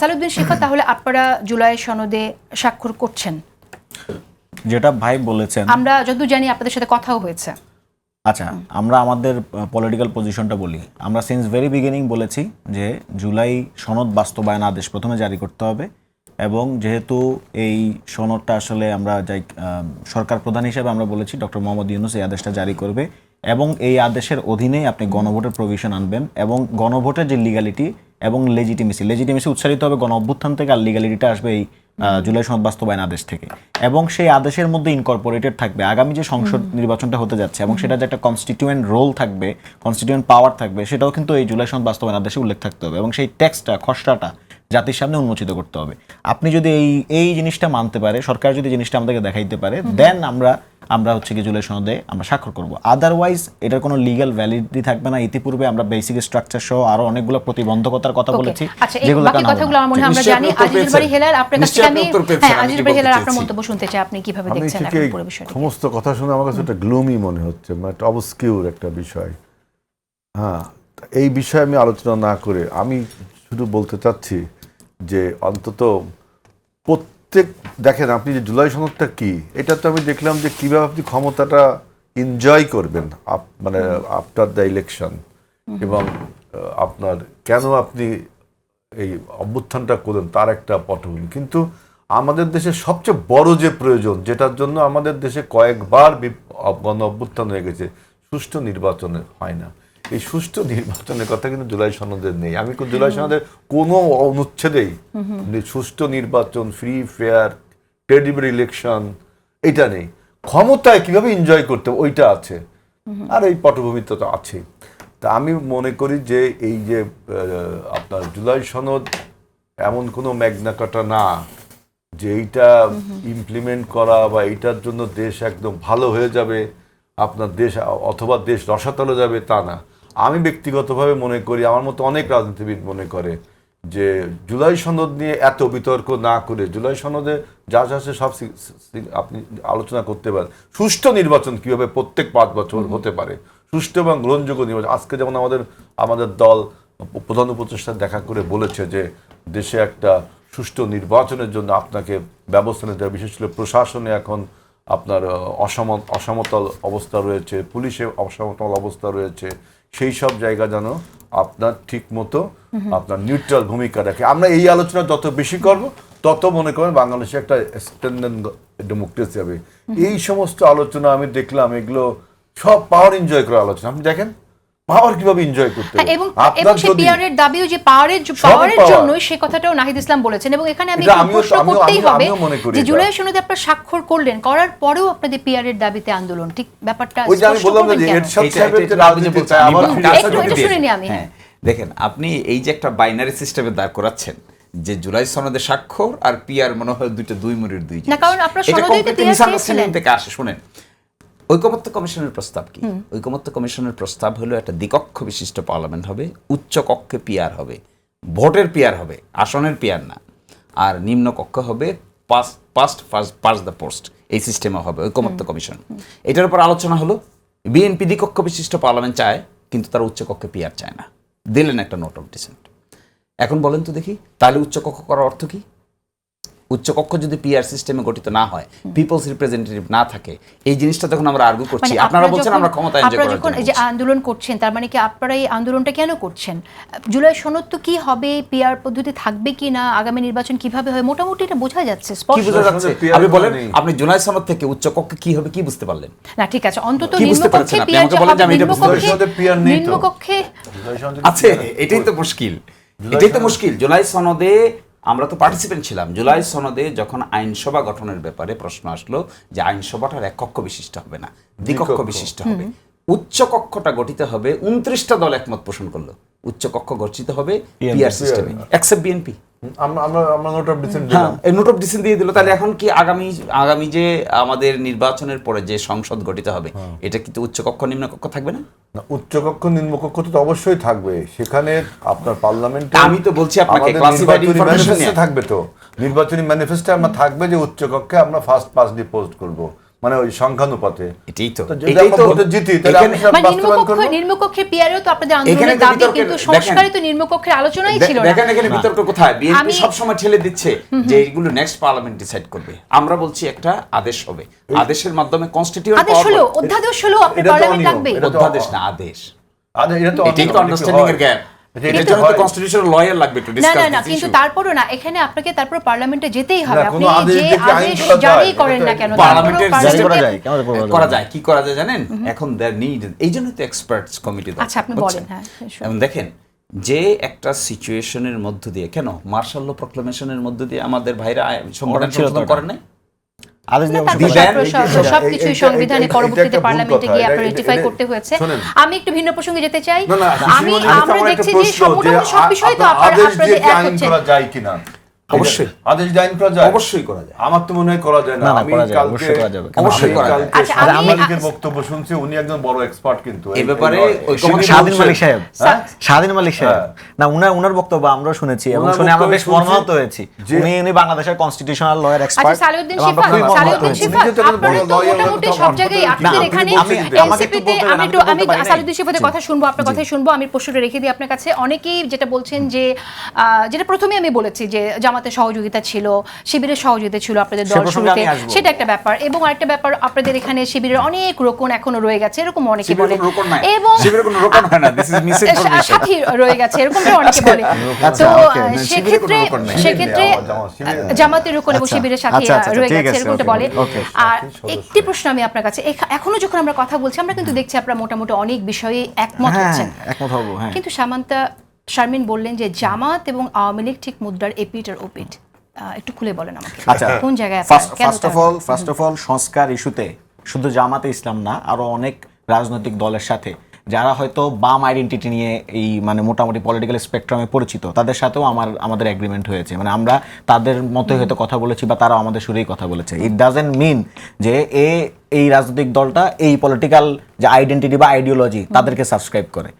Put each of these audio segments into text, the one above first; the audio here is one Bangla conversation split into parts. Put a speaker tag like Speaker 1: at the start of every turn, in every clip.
Speaker 1: সালাউদ্দিন শিফা, তাহলে আপনারা জুলাই সনদে স্বাক্ষর করছেন?
Speaker 2: যেটা ভাই বলেছেন,
Speaker 1: আমরা যতদূর জানি আপনাদের সাথে কথাও হয়েছে।
Speaker 2: আচ্ছা, আমরা আমাদের পলিটিক্যাল পজিশনটা বলি। আমরা সিন্স ভেরি বিগিনিং বলেছি যে জুলাই সনদ বাস্তবায়ন আদেশ প্রথমে জারি করতে হবে, এবং যেহেতু এই সনদটা আসলে আমরা যাই সরকার প্রধান হিসেবে আমরা বলেছি ডক্টর মোহাম্মদ ইউনূস এই আদেশটা জারি করবে, এবং এই আদেশের অধীনেই আপনি গণভোটের প্রভিশন আনবেন, এবং গণভোটের যে লিগ্যালিটি এবং লেজিটিমেসি উচ্চারিত হবে গণ অভ্যুত্থান থেকে, আর লিগ্যালিটিটা আসবে এই জুলাই সনদ বাস্তবায়ন আদেশ থেকে, এবং সেই আদেশের মধ্যে ইনকর্পোরেটেড থাকবে আগামী যে সংসদ নির্বাচনটা হতে যাচ্ছে, এবং সেটা যে একটা কনস্টিটিউয়েন্ট রোল থাকবে, কনস্টিটিউয়েন্ট পাওয়ার থাকবে, সেটাও কিন্তু এই জুলাই সনদ বাস্তবায়ন আদেশে উল্লেখ থাকতে হবে, এবং সেই টেক্সটটা খসড়াটা জাতির সামনে উন্মোচিত করতে হবে। আপনি যদি এই জিনিসটা মানতে পারে, সরকার যদি জিনিসটা আমাদেরকে দেখাইতে পারে, দেন আমরা হচ্ছে কি জুলাই সনদে আমরা স্বাক্ষর করব। আদারওয়াইজ এটার কোনো লিগ্যাল ভ্যালিডিটি থাকবে না। ইতিপূর্বে আমরা বেসিক স্ট্রাকচার সহ আরো অনেকগুলো প্রতিবন্ধকতার কথা বলেছি,
Speaker 1: যেগুলো বাকি কথাগুলো আমার মনে হয় আমরা জানি। আজিজুল বারী হেলাল, আপনার কাছে আমি আজিজুল বারী হেলাল আপনার মন্তব্য শুনতে চাই, আপনি কিভাবে দেখছেন এখন পুরো বিষয়টা?
Speaker 3: সমস্ত কথা শুনে আমার কাছে একটা গ্লুমি মনে হচ্ছে, মানে একটা অবস্কিউর একটা বিষয়। হ্যাঁ, এই বিষয়ে আমি আলোচনা না করে আমি শুধু বলতে চাচ্ছি যে অন্তত দেখেন আপনি যে জুলাই সনদটা কি, এটা তো আমি দেখলাম যে কিভাবে আপনি ক্ষমতাটা এনজয় করবেন, মানে আফটার দ্য ইলেকশন, এবং আপনার কেন আপনি এই অভ্যুত্থানটা করলেন তার একটা পটভূমি। কিন্তু আমাদের দেশে সবচেয়ে বড় যে প্রয়োজন, যেটার জন্য আমাদের দেশে কয়েকবার গণ অভ্যুত্থান হয়ে গেছে, সুষ্ঠু নির্বাচনে হয় না। এই সুষ্ঠু নির্বাচনের কথা কিন্তু জুলাই সনদের নেই। আমি জুলাই সনদের কোনো অনুচ্ছেদেই সুষ্ঠু নির্বাচন, ফ্রি ফেয়ার ক্রেডিবল ইলেকশন এটা নেই। ক্ষমতায় কিভাবে এনজয় করতে ওইটা আছে, আর এই পটভূমিতে তো আছে। তা আমি মনে করি যে এই যে আপনার জুলাই সনদ এমন কোনো ম্যাগনা কার্টা না যে এইটা ইমপ্লিমেন্ট করা বা এইটার জন্য দেশ একদম ভালো হয়ে যাবে, আপনার দেশ অথবা দেশ রসাতলে যাবে, তা না। আমি ব্যক্তিগতভাবে মনে করি, আমার মতো অনেক রাজনীতিবিদ মনে করে যে জুলাই সনদ নিয়ে এত বিতর্ক না করে জুলাই সনদে যা যা আছে সব আপনি আলোচনা করতে পারেন। সুষ্ঠু নির্বাচন কিভাবে প্রত্যেক 5 বছর হতে পারে, সুষ্ঠু এবং গ্রহণযোগ্য নির্বাচন। আজকে যেমন আমাদের দল প্রধান উপদেষ্টা দেখা করে বলেছে যে দেশে একটা সুষ্ঠু নির্বাচনের জন্য আপনাকে ব্যবস্থা নিতে হবে। বিশেষ করে প্রশাসনে এখন আপনার অসমতল অবস্থা রয়েছে, পুলিশে অসমতল অবস্থা রয়েছে, সেই সব জায়গা যেন আপনার ঠিক মতো আপনার নিউট্রাল ভূমিকা রাখে। আমরা এই আলোচনা যত বেশি করব তত মনে করেন বাংলাদেশে একটা স্ট্যান্ডার্ড ডেমোক্রেসি হবে। এই সমস্ত আলোচনা আমি দেখলাম, এগুলো সব পাওয়ার এনজয় করার আলোচনা। আপনি দেখেন পাওয়ার কিভাবে এনজয় করতে হবে,
Speaker 1: এবং সেই পিয়ারের দাবিও যে পাওয়ারের জন্য, সেই কথাটাও নাহিদ ইসলাম বলেছেন। এবং এখানে আমি প্রশ্ন করতেই হবে যে জুলাই সনদে আপনারা স্বাক্ষর করলেন, করার পরেও আপনাদের পিয়ারের দাবিতে আন্দোলন, ঠিক ব্যাপারটা
Speaker 3: ওই যে আমি বললাম যে এরশাদ সাহেবের যে রাজনীতি,
Speaker 4: দেখেন আপনি এই যে একটা বাইনারি সিস্টেমে দাঁড় করাচ্ছেন যে জুলাই সনদে স্বাক্ষর আর পিয়ার মনে হয় দুই মুড়ির দুই জিনিস।
Speaker 1: না, কারণ আপনারা সনদেই তো পিয়ার চেয়েছিলেন।
Speaker 4: থেকে আসে শুনেন, ঐকমত্য কমিশনের প্রস্তাব কি? ঐকমত্য কমিশনের প্রস্তাব হলো একটা দ্বিকক্ষ বিশিষ্ট পার্লামেন্ট হবে, উচ্চ কক্ষে পিয়ার হবে, ভোটের পিয়ার হবে, আসনের পিয়ার না, আর নিম্ন কক্ষ হবে পাস দ্য পোস্ট, এই সিস্টেমে হবে ঐকমত্য কমিশন। এটার উপর আলোচনা হলো বিএনপি দ্বিকক্ষ বিশিষ্ট পার্লামেন্ট চায়, কিন্তু তারা উচ্চ কক্ষে পিয়ার চায় না, দিলেন একটা নোট অফ ডিসেন্ট। এখন বলেন তো দেখি, তাহলে উচ্চ কক্ষ করার অর্থ কি? উচ্চ কক্ষ যদি পিআর সিস্টেমে গঠিত না হয়, পিপলস রিপ্রেজেন্টেটিভ না থাকে, এই জিনিসটা যখন আমরা আর্গু করছি, আপনারা বলছেন আমরা ক্ষমতা এনজয় করার জন্য।
Speaker 1: যখন এই যে আন্দোলন করছেন, তার মানে কি আপনারা এই আন্দোলনটা কেন করছেন? জুলাই সনদ তো কি হবে, পিআর পদ্ধতি থাকবে কি না, আগামী নির্বাচন কিভাবে হয়, মোটামুটি এটা বোঝা যাচ্ছে,
Speaker 4: কি বোঝা যাচ্ছে? আপনি বলেন, আপনি জুলাই সনদ থেকে উচ্চ কক্ষে কি হবে কি বুঝতে পারলেন
Speaker 1: না? ঠিক আছে, অন্তত নিম্নকক্ষে পিআর নিম্নকক্ষে
Speaker 4: আছে, এটাই তো মুশকিল, এটাই তো মুশকিল। জুলাই সনদে আমরা তো পার্টিসিপেন্ট ছিলাম। জুলাই সনদে যখন আইনসভা গঠনের ব্যাপারে প্রশ্ন আসলো যে আইনসভাটার এক কক্ষ বিশিষ্ট হবে না, দ্বিকক্ষ বিশিষ্ট হবে, উচ্চ কক্ষটা গঠিত হবে, 29টা দল একমত পোষণ করলো, উচ্চ কক্ষ গঠিত হবে পিআর সিস্টেমে, এক্সেপ্ট বিএনপি।
Speaker 3: আমরা নোট অফ ডিসেন্ট দিলাম,
Speaker 4: নোট অফ ডিসেন্ট দিয়ে দিল। তাহলে এখন কি আগামী যে আমাদের নির্বাচনের পরে যে সংসদ গঠিত হবে, এটা কিন্তু উচ্চ কক্ষ নিম্ন কক্ষ থাকবে না?
Speaker 3: উচ্চকক্ষ নিম্নকক্ষ তো অবশ্যই থাকবে। সেখানে আপনার পার্লামেন্টে,
Speaker 4: আমি তো বলছি আপনাকে ক্লাসিফাইড ইনফরমেশন
Speaker 3: থাকবে, তো নির্বাচনী ম্যানিফেস্টো আমরা থাকবে যে উচ্চকক্ষে আমরা ফার্স্ট পাস দিয়ে পোস্ট করব, মানে ওই সংখ্যানুপাতে।
Speaker 4: এটাই তো
Speaker 3: যদি আমরা ভোটে জিতি তাহলে আমরা সব বাস্তবায়ন করব।
Speaker 1: নিম্নকক্ষের পিয়ারেও তো আপনাদের আন্দোলনের দাবি, কিন্তু সংস্কারে তো নিম্নকক্ষের আলোচনাই ছিল না।
Speaker 4: দেখেন এখানে বিতর্ক কোথায়, বিএনপি সব সময় ঠেলে দিচ্ছে যে এইগুলো নেক্সট পার্লামেন্ট ডিসাইড করবে। আমরা বলছি একটা আদেশ হবে, আদেশের মাধ্যমে কনস্টিটিউয়েন্ট
Speaker 1: আদেশ হলো, অধ্যাদেশ হলো, আপনি পার্লামেন্ট লাগবে।
Speaker 4: অধ্যাদেশ না, আদেশ।
Speaker 3: এটা তো
Speaker 4: এটাই তো আন্ডারস্ট্যান্ডিং এর গ্যাপ। এটার জন্য তো কনস্টিটিউশনাল লয়ার লাগবে টু ডিসকাস
Speaker 1: না, কিন্তু তারপরও না, এখানে আপনাকে তারপর পার্লামেন্টে যেতেই হবে।
Speaker 3: না,
Speaker 1: আপনি
Speaker 3: কোনো আদেশ
Speaker 1: যে
Speaker 3: দেখে আইন
Speaker 1: আদেশ
Speaker 3: করা
Speaker 1: জারি
Speaker 3: যায়,
Speaker 1: করেন না কেন,
Speaker 4: পার্লামেন্টের
Speaker 2: জারি করা যায়, কেন
Speaker 4: করা যায়, কি করা যায় জানেন? এখন দেয়ার নিড, এই জন্য তো এক্সপার্টস কমিটি দরকার।
Speaker 1: আচ্ছা, আপনি বলেন। হ্যাঁ,
Speaker 4: এবং দেখেন যে একটা সিচুয়েশনের মধ্য দিয়ে, কেন মার্শাল ল প্রক্লেমেশনের মধ্য দিয়ে আমাদের ভাইরা সংবিধান সংশোধন করেন নাই?
Speaker 2: আদেশ দিয়ে
Speaker 1: সবকিছু সংবিধানে পরবর্তীতে পার্লামেন্টে গিয়ে আপনার রেটিফাই করতে হয়েছে। আমি একটু ভিন্ন প্রসঙ্গে যেতে চাই। আমরা দেখছি যে মোটামুটি সব বিষয় তো আপনাদের এক হচ্ছে।
Speaker 3: করা যায় কিনা?
Speaker 4: অবশ্যই
Speaker 3: আদেশ দিয়ে আইন করা যায়,
Speaker 4: অবশ্যই করা যায়।
Speaker 3: আমার তো মনে হয় করা যায় না। আমি কালকে
Speaker 4: অবশ্যই করা যায়।
Speaker 1: আচ্ছা,
Speaker 3: সাংবাদিকের বক্তব্য শুনছি, উনি একজন বড় এক্সপার্ট কিন্তু
Speaker 4: এই ব্যাপারে।
Speaker 2: স্বাধীন মালিক সাহেব, স্বাধীন মালিক সাহেব না, উনার বক্তব্য আমরা শুনেছি এবং শুনে আমরা বেশ মর্মাহত হয়েছি। উনি বাংলাদেশের কনস্টিটিউশনাল লয়ের এক্সপার্ট।
Speaker 1: আচ্ছা, সালেউদ্দিন শিফা, আপনারা তো মোটামুটি সব জায়গায় আপনাদের এখানে এনসিপিতে, আমি সালেউদ্দিন শিফাদের কথা শুনবো, আপনার কথাই শুনবো। আমি প্রশ্নটা রেখে দিই আপনার কাছে। অনেকেই যেটা বলছেন যে, যেটা প্রথমে আমি বলেছি যে জামাতের সহযোগিতা ছিল, শিবিরের সহযোগিতা ছিল আপনাদের দল শুরুতে, সেটা একটা ব্যাপার। এবং আরেকটা ব্যাপার, আপনাদের এখানে শিবিরের অনেক রোকন এখনো রয়ে গেছে, এরকম অনেকে বলে। এবং সাথী রয়ে গেছে, এরকমটা অনেকে বলে। তো সেক্ষেত্রে জামাতের রোকন এবং শিবিরের সাথে রয়ে গেছে, এরকমটা বলে। আর একটি প্রশ্ন আমি আপনার কাছে, এখনো যখন আমরা কথা বলছি, আমরা কিন্তু দেখছি আপনারা মোটামুটি অনেক বিষয়ে একমত হচ্ছেন। কিন্তু শারমিন বললেন যে জামাত এবং আওয়ামী লীগ ঠিক মুদ্রার এপিট আর ওপিট। একটু খুলে বলেন আমাকে, কোন জায়গায়?
Speaker 2: ফার্স্ট অফ অল সংস্কার ইস্যুতে শুধু জামাতে ইসলাম না, আরো অনেক রাজনৈতিক দলের সাথে যারা হয়তো বাম আইডেন্টিটি নিয়ে এই মানে মোটামুটি পলিটিক্যাল স্পেকট্রামে পরিচিত, তাদের সাথেও আমাদের এগ্রিমেন্ট হয়েছে। মানে আমরা তাদের মতোই হয়তো কথা বলেছি বা তারা আমাদের সুরেই কথা বলেছে। ইট ডাজেন্ট মিন যে এই রাজনৈতিক দলটা এই পলিটিক্যাল যে আইডেন্টিটি বা আইডিওলজি তাদেরকে সাবস্ক্রাইব করে।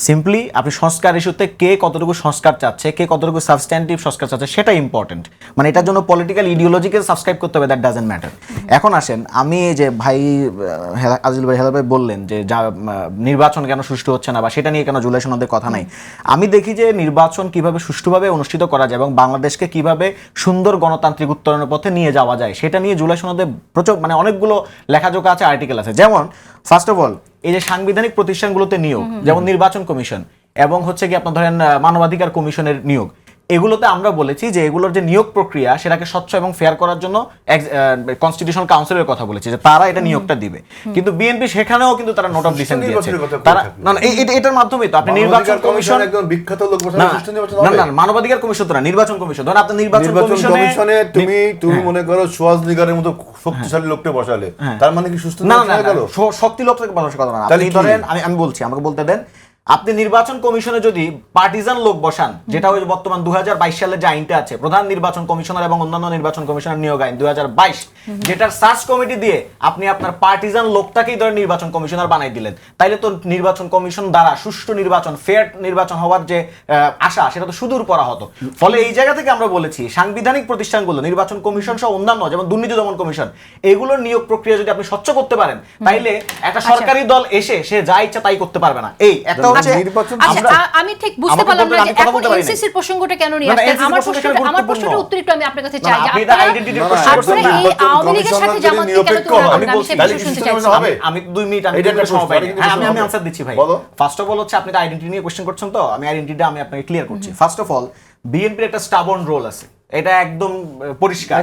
Speaker 2: সিম্পলি আপনি সংস্কার ইস্যুতে কে কতটুকু সংস্কার চাচ্ছে, কে কতটুকু সাবস্ট্যান্টিভ সংস্কার চাচ্ছে, সেটা ইম্পর্টেন্ট। মানে এটার জন্য পলিটিক্যাল ইডিওলজিকে সাবস্ক্রাইব করতে হবে, দ্যাট ডাজেন্ট ম্যাটার। এখন আসেন, আমি এই যে ভাই আজিল ভাই হেলা ভাই বললেন যে নির্বাচন কেন সুষ্ঠু হচ্ছে না বা সেটা নিয়ে কেন জুলাই সনদের কথা নাই। আমি দেখি যে নির্বাচন কিভাবে সুষ্ঠুভাবে অনুষ্ঠিত করা যায় এবং বাংলাদেশকে কিভাবে সুন্দর গণতান্ত্রিক উত্তরণের পথে নিয়ে যাওয়া যায়, সেটা নিয়ে জুলাই সনদে প্রচুর মানে অনেকগুলো লেখাজোখা আছে, আর্টিকেল আছে। যেমন ফার্স্ট অফ অল এই যে সাংবিধানিক প্রতিষ্ঠানগুলোতে নিয়োগ, যেমন নির্বাচন কমিশন এবং হচ্ছে কি আপনার ধরেন মানবাধিকার কমিশনের নিয়োগ, এগুলোতে আমরা বলেছি যে এগুলোর যে নিয়োগ প্রক্রিয়া সেটাকে স্বচ্ছ এবং ফেয়ার করার জন্য কনস্টিটিউশনাল কাউন্সিলের কথা বলেছি যে তারা এটা নিয়োগটা দিবে। কিন্তু বিএনপি সেখানেও কিন্তু তারা নোট অফ ডিসেন্ট দিয়েছে। তারা না এটার মাধ্যমেই তো আপনি নির্বাচন কমিশন একদম বিখ্যাত লোক বসানো সুষ্ঠু নির্বাচন হবে না, মানবাধিকার কমিশন তো না, নির্বাচন কমিশন। ধরুন আপনি নির্বাচন কমিশনে তুমি মনে করো সুয়াজ নিগারের মতো শক্তিশালী লোককে বসালে, তার মানে কি সুষ্ঠু নির্বাচন হয়ে গেল? শক্তি লোককে বসানোর কথা না। আপনি ধরেন আমি বলছি, আমাকে বলতে দেন, আপনি নির্বাচন কমিশনে যদি পার্টিজান লোক বসান, যেটা ওই বর্তমান 2022 সালের যে আইনটা আছে প্রধান নির্বাচন কমিশনার এবং অন্যান্য নির্বাচন কমিশনার নিয়োগ আইন 2022, যেটার সার্চ কমিটি দিয়ে আপনি আপনার পার্টিজান লোকটাকেই ধরে নির্বাচন কমিশনার বানাই দিলেন, তাইলে তো নির্বাচন কমিশন দ্বারা সুষ্ঠু নির্বাচন, ফেয়ার নির্বাচন হওয়ার যে আশা সেটা তো সুদূর পরা হতো। ফলে এই জায়গা থেকে আমরা বলেছি সাংবিধানিক প্রতিষ্ঠানগুলো, নির্বাচন কমিশন সহ অন্যান্য যেমন দুর্নীতি দমন কমিশন, এগুলোর নিয়োগ প্রক্রিয়া যদি আপনি স্বচ্ছ করতে পারেন, তাইলে একটা সরকারি দল এসে সে যা ইচ্ছা তাই করতে পারবে না। এই একটা
Speaker 1: আমি ঠিক বুঝতে পারলাম না যে এখন এনসিসির প্রসঙ্গটা কেন নিয়ে আসছেন। আমার প্রশ্নটা উত্তর একটু আমি আপনার কাছে চাই যে আপনারা এই আওয়ামী লীগের সাথে জামাতকে কেন তুলনা করেন? আমি সেই বিষয়ে শুনতে চাই।
Speaker 2: আমি 2 মিনিট আমি আনসার দিচ্ছি ভাই। ফার্স্ট অফ অল হচ্ছে আপনি তো আইডেন্টিটি নিয়ে কোশ্চেন করছেন, তো আমি আইডেন্টিটিটা আমি আপনাকে ক্লিয়ার করছি। ফার্স্ট অফ অল বিএনপির একটা স্টাবর্ন রোল আছে, এটা একদম পরিষ্কার।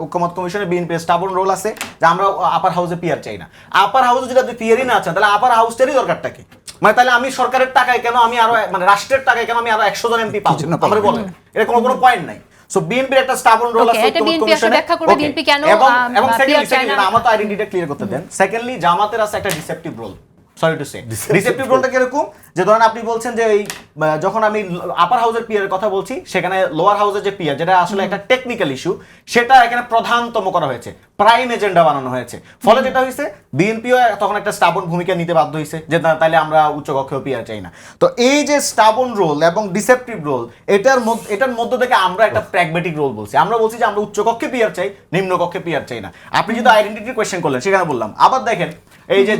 Speaker 2: ঐক্যমত্য কমিশনে বিএনপির স্টাবর্ন রোল আছে যে আমরা আপার হাউসে পিয়ার চাই না। আপার হাউসে যদি আপনি পিয়ারই না চান, তাহলে আপার হাউসটারই দরকারটা কি? মানে তাহলে আমি সরকারের টাকায় কেন আমি আরো মানে রাষ্ট্রের টাকায় কেন আমি আরো 100 জন এমপি পাবো? আমরা বলেন এটা কোনো পয়েন্ট নাই। সো বিএনপির একটা স্টাবর্ন রোল আছে
Speaker 1: ব্যাখ্যা করবে বিএনপি কেন
Speaker 2: এবং সেকেন্ডলি আমার তো আইডেন্টিটিটা ক্লিয়ার করতে দেন। সেকেন্ডলি জামাতের আছে একটা deceptive role, sorry to say. Deceptive রোলটা কিরকম? যে ধরেন আপনি বলছেন যে এই যখন আমি আপার হাউসের পিয়ারের কথা বলছি সেখানে লোয়ার হাউসের যে পিয়ার, যেটা আসলে একটা টেকনিক্যাল ইস্যু, সেটা এখানে প্রধানতম করা হয়েছে, প্রাইম এজেন্ডা বানানো হয়েছে। ফলে যেটা হয়েছে, বিএনপিও তখন একটা স্টাবন ভূমিকা নিতে বাধ্য হয়েছে যে না, তাইলে আমরা উচ্চকক্ষীয় পিয়ার চাই না। তো এই যে স্টাবন রোল এবং ডিসেপটিভ রোল, এটার মধ্য থেকে আমরা একটা প্র্যাগমেটিক রোল বলছি। আমরা বলছি যে আমরা উচ্চকক্ষে পিয়ার চাই, নিম্নকক্ষে পিয়ার চাই না। আপনি যদি আইডেন্টিটি কোয়েশ্চেন করলেন, সেখানে বললাম। আবার দেখেন এই যে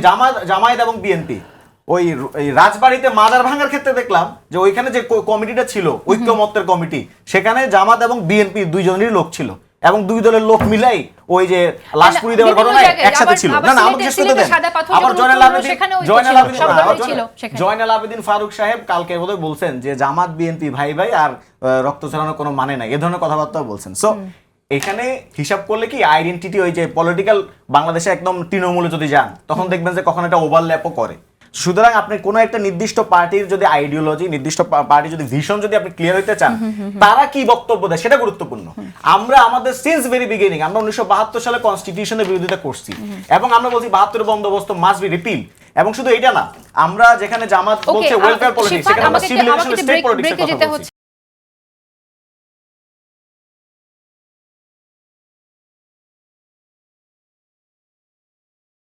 Speaker 2: জামায়াত এবং বিএনপি, ওই রাজবাড়িতে মাজার ভাঙার ক্ষেত্রে দেখলাম যে ওইখানে যে কমিটিটা ছিল, ঐক্যমত্যের কমিটি, সেখানে জামাত এবং বিএনপি দুইজনেরই লোক ছিল এবং দুই দলের লোক মিলাই ওই যে লাশ পুড়িয়ে দেওয়ার ঘটনায় একসাথে ছিল। না না, আমাকে শেষ করতে দেন। আবার জয়নাল আবেদিন ফারুক সাহেব কালকে বোধহয় বলছেন যে জামাত বিএনপি ভাই ভাই, আর রক্ত ছড়ানোর কোনো মানে নাই, এ ধরনের কথাবার্তাও বলছেন। সো এখানে হিসাব করলে কি আইডেন্টিটি, ওই যে পলিটিক্যাল বাংলাদেশে একদম তৃণমূলে যদি যান, তখন দেখবেন যে কখন এটা ওভারল্যাপও করে। সুতরাং আপনি কোনো একটা নির্দিষ্ট পার্টির যদি আইডিওলজি, নির্দিষ্ট পার্টির যদি ভিশন যদি আপনি ক্লিয়ার হইতে চান, তারা কি বক্তব্য দেয় সেটা গুরুত্বপূর্ণ। আমরা আমাদের সিন্স ভেরি বিগিনিং আমরা 1972 সালে কনস্টিটিউশনের বিরোধিতা করছি এবং আমরা বলছি 72 বন্দোবস্ত মাস্ট বি রিপিল। এবং শুধু এটা না, আমরা যেখানে জামাত বলছে ওয়েলফেয়ার পলিটিক্স, সেখানে আমরা সিভিল স্টেট পলিটিক্সের কথা বলছি।